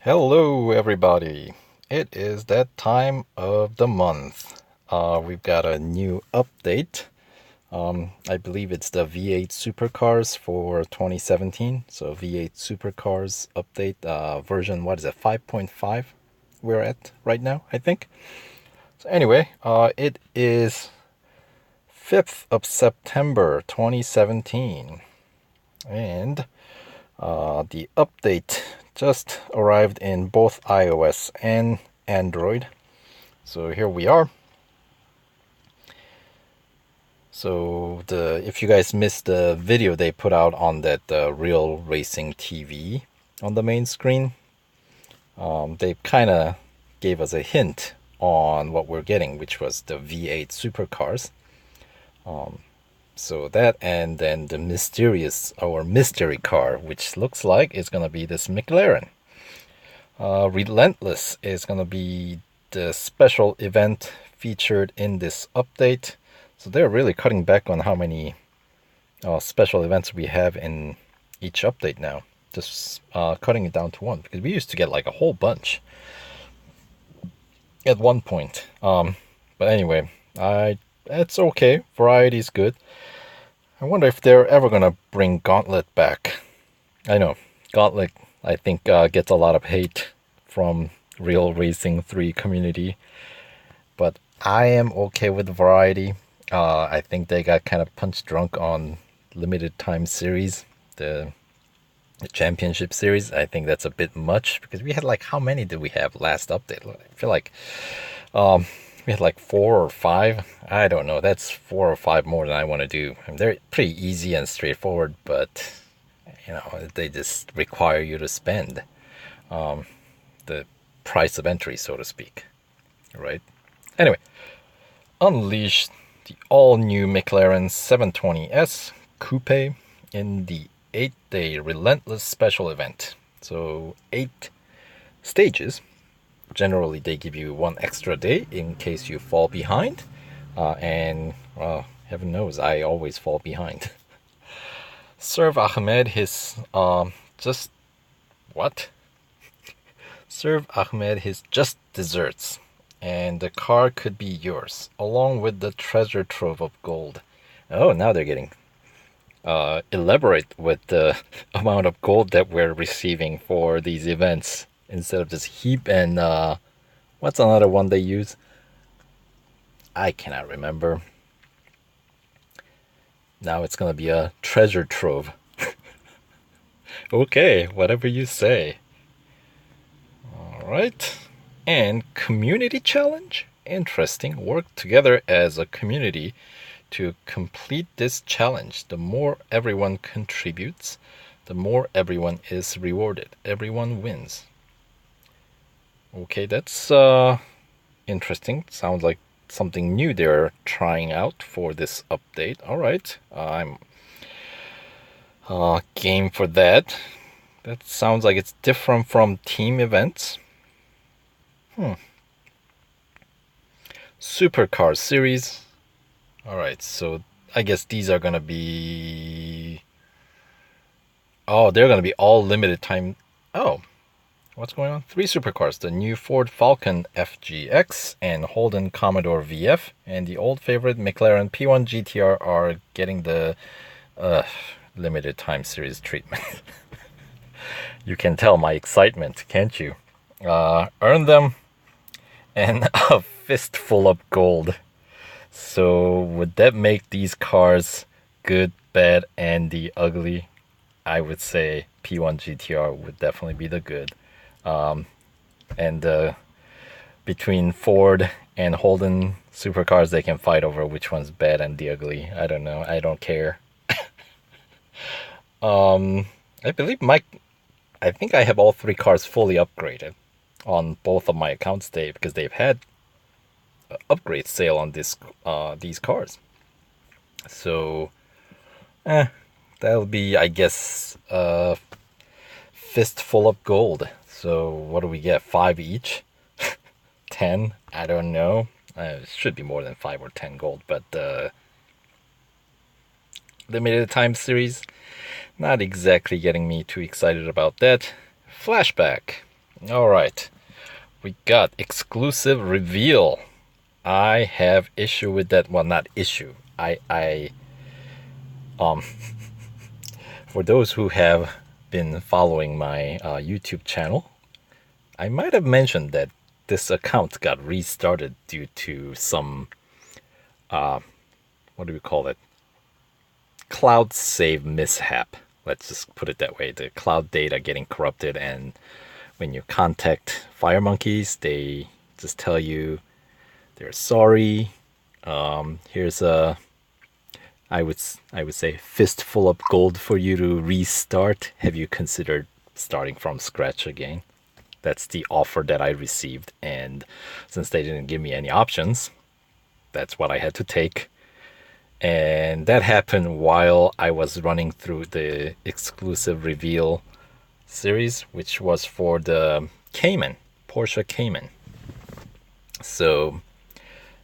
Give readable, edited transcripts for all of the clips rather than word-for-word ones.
Hello, everybody. It is that time of the month. We've got a new update. I believe it's the V8 Supercars for 2017. So V8 Supercars update version, what is it, 5.5 we're at right now, I think. So anyway, it is 5th of September 2017. And the update just arrived in both iOS and Android. So here we are. So if you guys missed the video they put out on that Real Racing TV on the main screen, they kind of gave us a hint on what we're getting, which was the V8 Supercars. So that, and then the mystery car, which looks like it's gonna be this McLaren. Relentless is gonna be the special event featured in this update. So they're really cutting back on how many special events we have in each update now. Just cutting it down to one, because we used to get like a whole bunch at one point. But anyway, it's okay. Variety is good. I wonder if they're ever gonna bring Gauntlet back. I know Gauntlet, I think, gets a lot of hate from Real Racing 3 community, but I am okay with the variety. I think they got kind of punch drunk on limited time series, the championship series. I think that's a bit much, because we had like, how many did we have last update? I feel like we had like 4 or 5. I don't know. That's 4 or 5 more than I want to do. I mean, they're pretty easy and straightforward, but they just require you to spend the price of entry, so to speak, right? Anyway, unleash the all-new McLaren 720S Coupe in the 8-day Relentless special event. So 8 stages. Generally, they give you 1 extra day in case you fall behind. And heaven knows, I always fall behind. Serve Ahmed his Serve Ahmed his just desserts, and the car could be yours, along with the treasure trove of gold. Oh, now they're getting elaborate with the amount of gold that we're receiving for these events, instead of just heap and what's another one they use? I cannot remember. Now it's gonna be a treasure trove. Okay, whatever you say. Alright. And community challenge? Interesting. Work together as a community to complete this challenge. The more everyone contributes, the more everyone is rewarded. Everyone wins. Okay, that's interesting. Sounds like something new they're trying out for this update. Alright, I'm game for that. That sounds like it's different from team events. Supercars series. Alright, so I guess these are gonna be... Oh, they're gonna be all limited time. Oh, what's going on? 3 supercars. The new Ford Falcon FGX and Holden Commodore VF and the old favorite McLaren P1 GTR are getting the limited time series treatment. You can tell my excitement, can't you? Earn them and a fistful of gold. So would that make these cars good, bad, and the ugly? I would say P1 GTR would definitely be the good. And between Ford and Holden supercars, they can fight over which one's bad and the ugly. I don't know. I don't care. I believe I think I have all 3 cars fully upgraded on both of my accounts today, because they've had upgrade sale on these cars. So that'll be, I guess, a fistful of gold. So what do we get? 5 each? 10? I don't know. It should be more than 5 or 10 gold, but limited time series, not exactly getting me too excited about that. Flashback. All right, we got exclusive reveal. I have issue with that. Well, not issue. Um, for those who have been following my YouTube channel, I might have mentioned that this account got restarted due to some, what do we call it? Cloud save mishap. Let's just put it that way. The cloud data getting corrupted, and when you contact Fire Monkeys, they just tell you they're sorry. Here's a, I would say, fistful of gold for you to restart. Have you considered starting from scratch again? That's the offer that I received, and since they didn't give me any options, that's what I had to take. And that happened while I was running through the exclusive reveal series, which was for the Cayman, Porsche Cayman. So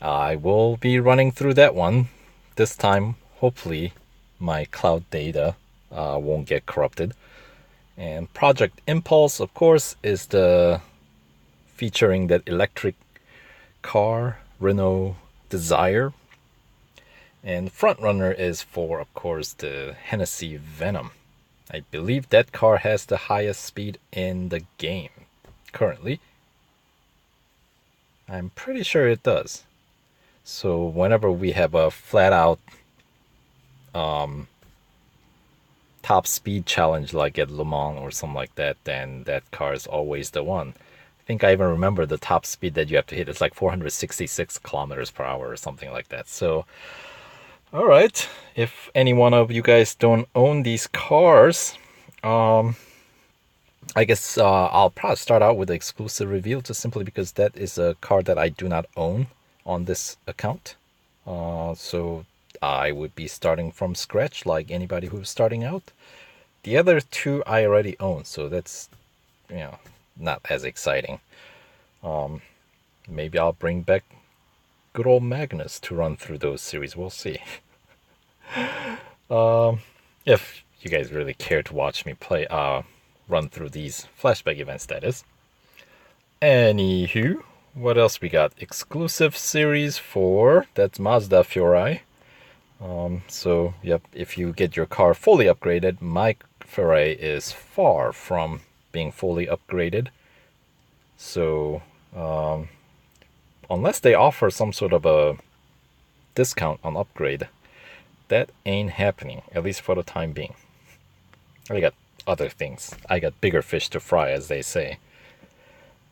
I will be running through that one. This time, hopefully, my cloud data won't get corrupted. And Project Impulse, of course, is the featuring that electric car, Renault Desire. And Frontrunner is for, of course, the Hennessy Venom. I believe that car has the highest speed in the game currently. I'm pretty sure it does. So whenever we have a flat out top speed challenge like at Le Mans or something like that, then that car is always the one. I think I even remember the top speed that you have to hit. It's like 466 kilometers per hour or something like that. So, all right. If any one of you guys don't own these cars, I guess I'll probably start out with the exclusive reveal just simply because that is a car that I do not own on this account. So I would be starting from scratch like anybody who's starting out. The other two I already own, so that's, not as exciting. Maybe I'll bring back good old Magnus to run through those series. We'll see. If you guys really care to watch me run through these flashback events, that is. Anywho, what else we got? Exclusive series for that's Mazda Fiore. So yep, if you get your car fully upgraded, my Fiore is far from being fully upgraded. So unless they offer some sort of a discount on upgrade, that ain't happening, at least for the time being. I got other things. I got bigger fish to fry, as they say.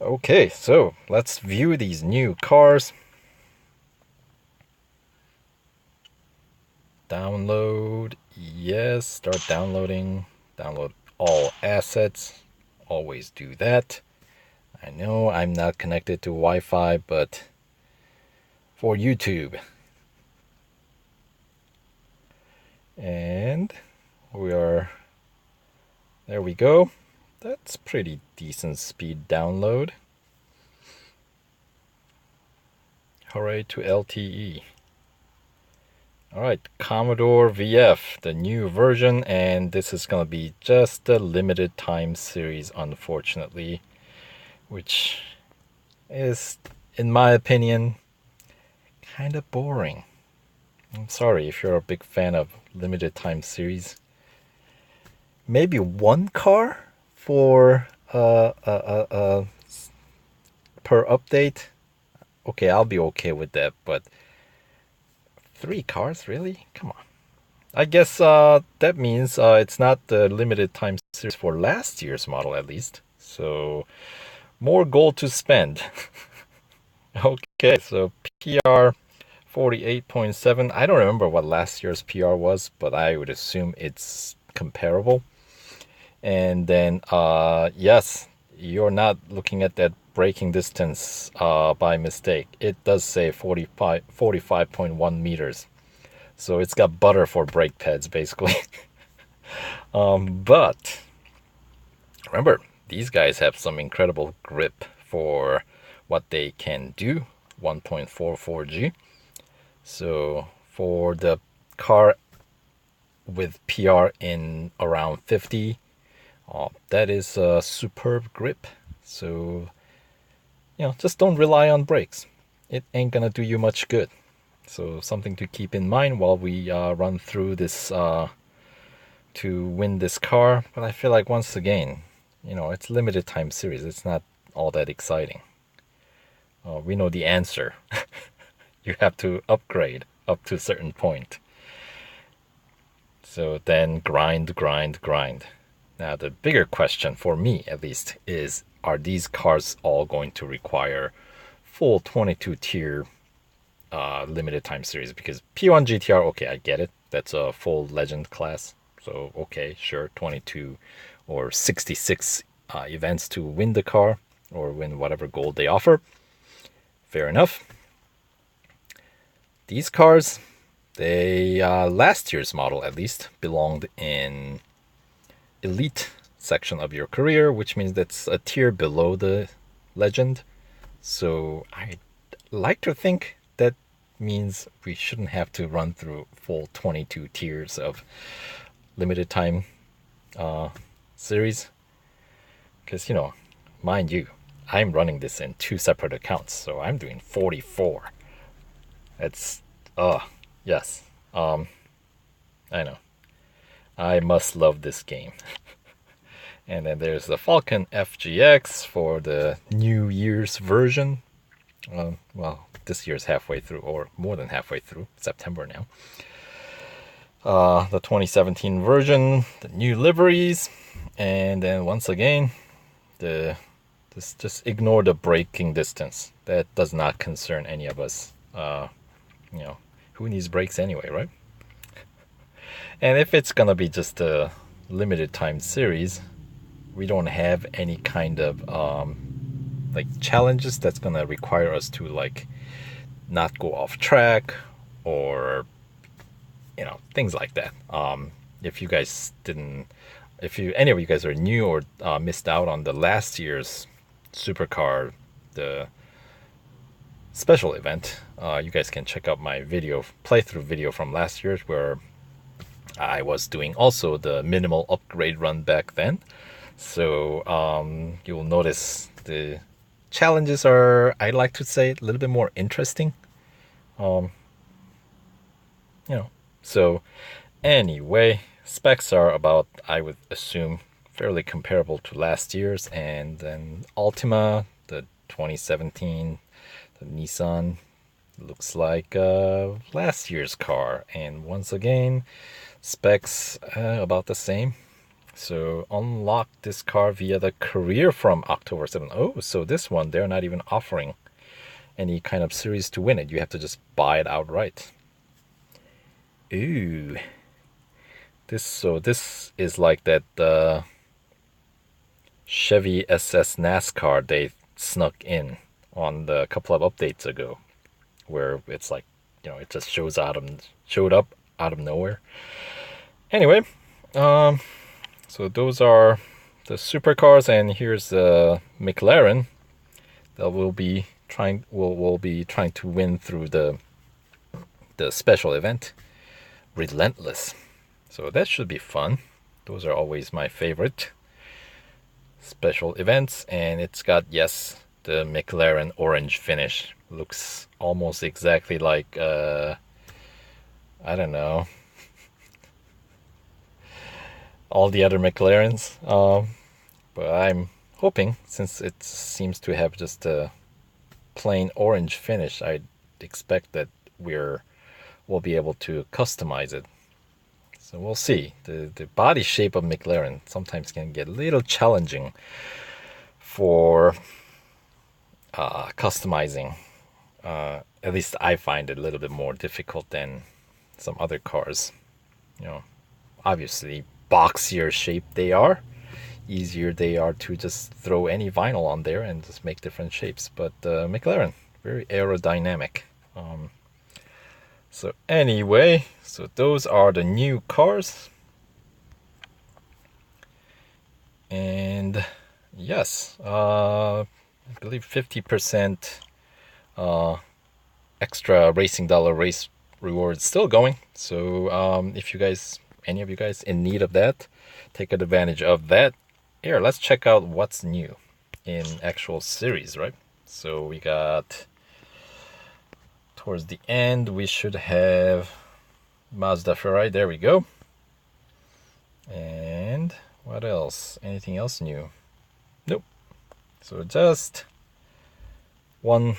Okay, so let's view these new cars. Download, yes, start downloading. Download all assets. Always do that. I know I'm not connected to Wi-Fi, but for YouTube. And there we go. That's pretty decent speed download. Hooray to LTE. Alright, Commodore VF, the new version, and this is going to be just a limited time series, unfortunately, which is, in my opinion, kind of boring. I'm sorry if you're a big fan of limited time series. Maybe one car for per update. Okay, I'll be okay with that, but 3 cars, really? Come on. I guess that means it's not the limited time series for last year's model, at least. So more gold to spend. Okay, so PR 48.7. I don't remember what last year's PR was, but I would assume it's comparable. And then, yes, you're not looking at that braking distance by mistake. It does say 45.1 meters. So it's got butter for brake pads, basically. But remember, these guys have some incredible grip for what they can do. 1.44G. So for the car with PR in around 50, that is a superb grip. So, just don't rely on brakes. It ain't gonna do you much good. So something to keep in mind while we run through this to win this car. But I feel like once again, it's limited time series. It's not all that exciting. We know the answer. You have to upgrade up to a certain point. So then grind, grind, grind. Now the bigger question for me at least is, are these cars all going to require full 22 tier limited time series? Because P1 GTR, okay, I get it. That's a full legend class. So okay, sure, 22 or 66 events to win the car or win whatever gold they offer. Fair enough. These cars, they last year's model at least belonged in elite section of your career, which means that's a tier below the legend. So I like to think that means we shouldn't have to run through full 22 tiers of limited time series, because mind you, I'm running this in 2 separate accounts, so I'm doing 44. It's yes, I know, I must love this game. And then there's the Falcon FGX for the New Year's version. Well, this year's halfway through, or more than halfway through, September now. The 2017 version, the new liveries, and then once again, just ignore the braking distance. That does not concern any of us. Who needs brakes anyway, right? And if it's gonna be just a limited time series, we don't have any kind of challenges that's gonna require us to not go off track or things like that. If any of you guys are new or missed out on the last year's Supercar, the special event, you guys can check out my playthrough video from last year where I was doing also the minimal upgrade run back then. So you'll notice the challenges are, I like to say, a little bit more interesting. So anyway, specs are about, I would assume, fairly comparable to last year's. And then Ultima, the 2017, the Nissan, looks like last year's car. And once again, specs about the same. So unlock this car via the career from October 7th. Oh, so this one, they're not even offering any kind of series to win it. You have to just buy it outright. Ooh. This is like that Chevy SS NASCAR they snuck in on the couple of updates ago, where it's like, it just showed up out of nowhere. Anyway, so those are the supercars, and here's the McLaren that will be trying to win through the special event, Relentless. So that should be fun. Those are always my favorite special events, and it's got, yes, the McLaren orange finish. Looks almost exactly like I don't know, all the other McLarens. But I'm hoping, since it seems to have just a plain orange finish, I expect that we'll be able to customize it. So we'll see. The body shape of McLaren sometimes can get a little challenging for customizing. At least I find it a little bit more difficult than some other cars. Obviously boxier shape they are, easier they are to just throw any vinyl on there and just make different shapes. But McLaren, very aerodynamic. So anyway, so those are the new cars. And yes, I believe 50% extra racing dollar race rewards still going. So if any of you guys in need of that, take advantage of that. Here, let's check out what's new. in actual series, right? So we got, towards the end, we should have Mazda Ferrari. There we go. And what else? Anything else new? Nope. So just one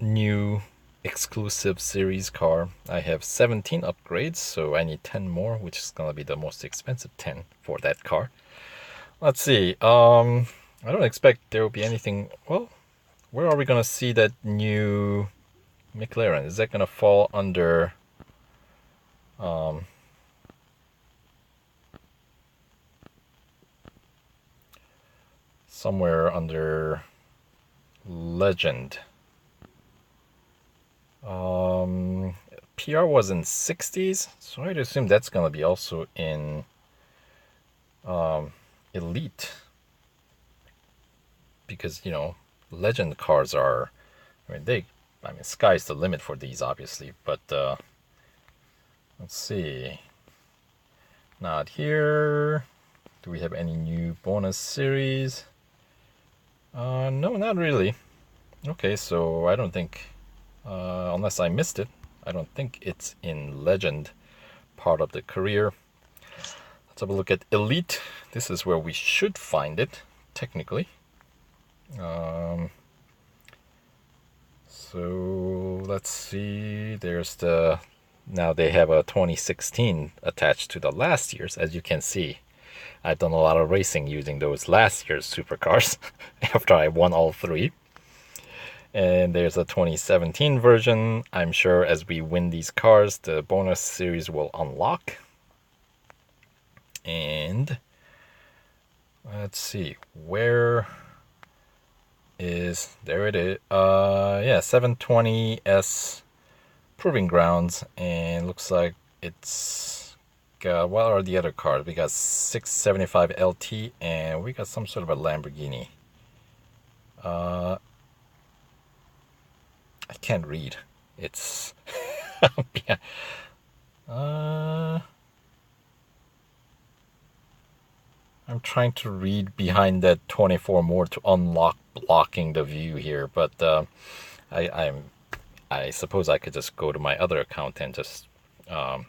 new exclusive series car. I have 17 upgrades, so I need 10 more, which is gonna be the most expensive 10 for that car. Let's see. I don't expect there will be anything. Well, where are we gonna see that new McLaren? Is that gonna fall under somewhere under Legend? PR was in 60s, so I'd assume that's gonna be also in Elite, because you know, Legend cars are, I mean, sky's the limit for these, obviously. But let's see. Not here. Do we have any new bonus series? No, not really. Okay, so I don't think, unless I missed it, I don't think it's in Legend part of the career. Let's have a look at Elite. This is where we should find it, technically. So let's see. There's the, now they have a 2016 attached to the last year's. As you can see, I've done a lot of racing using those last year's supercars after I won all three. And there's a 2017 version. I'm sure as we win these cars, the bonus series will unlock. And let's see, where is, there it is. Yeah, 720S Proving Grounds, and looks like it's got, what are the other cars? We got 675 LT, and we got some sort of a Lamborghini. I can't read. It's yeah. I'm trying to read behind that 24 more to unlock blocking the view here, but I suppose I could just go to my other account and just have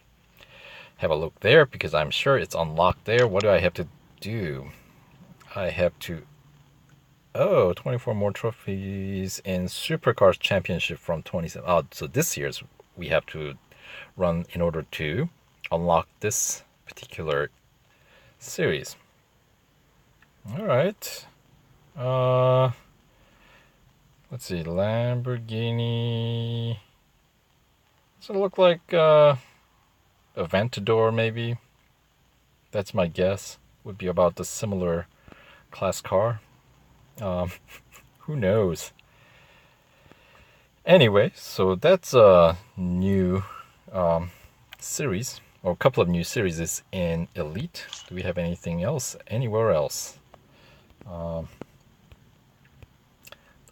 a look there, because I'm sure it's unlocked there. What do I have to do? I have to, oh, 24 more trophies in Supercars Championship from 27. Oh, so this year's we have to run in order to unlock this particular series. All right. Let's see, Lamborghini. Does it look like Aventador, maybe? That's my guess. Would be about the similar class car. Who knows? Anyway, so that's a new series, or a couple of new series in Elite. Do we have anything else anywhere else?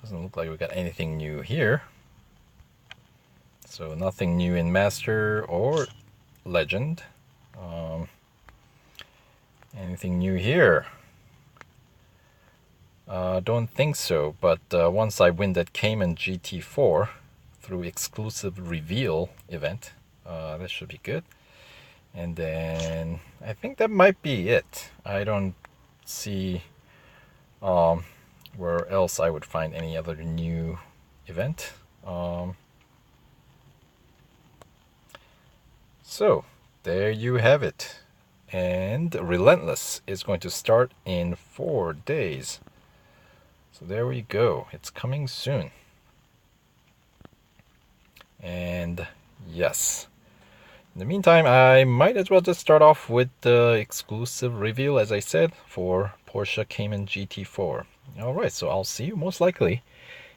Doesn't look like we got anything new here. So nothing new in Master or Legend. Anything new here? Don't think so, but once I win that Cayman GT4 through exclusive reveal event, that should be good. And then I think that might be it. I don't see where else I would find any other new event. So there you have it. And Relentless is going to start in 4 days. So there we go. It's coming soon. And yes. In the meantime, I might as well just start off with the exclusive reveal, as I said, for Porsche Cayman GT4. Alright, so I'll see you most likely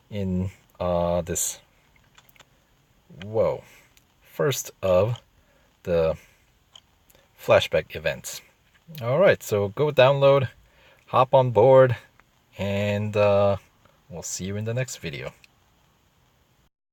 in this, first of the flashback events. Alright, so go download, hop on board, and we'll see you in the next video.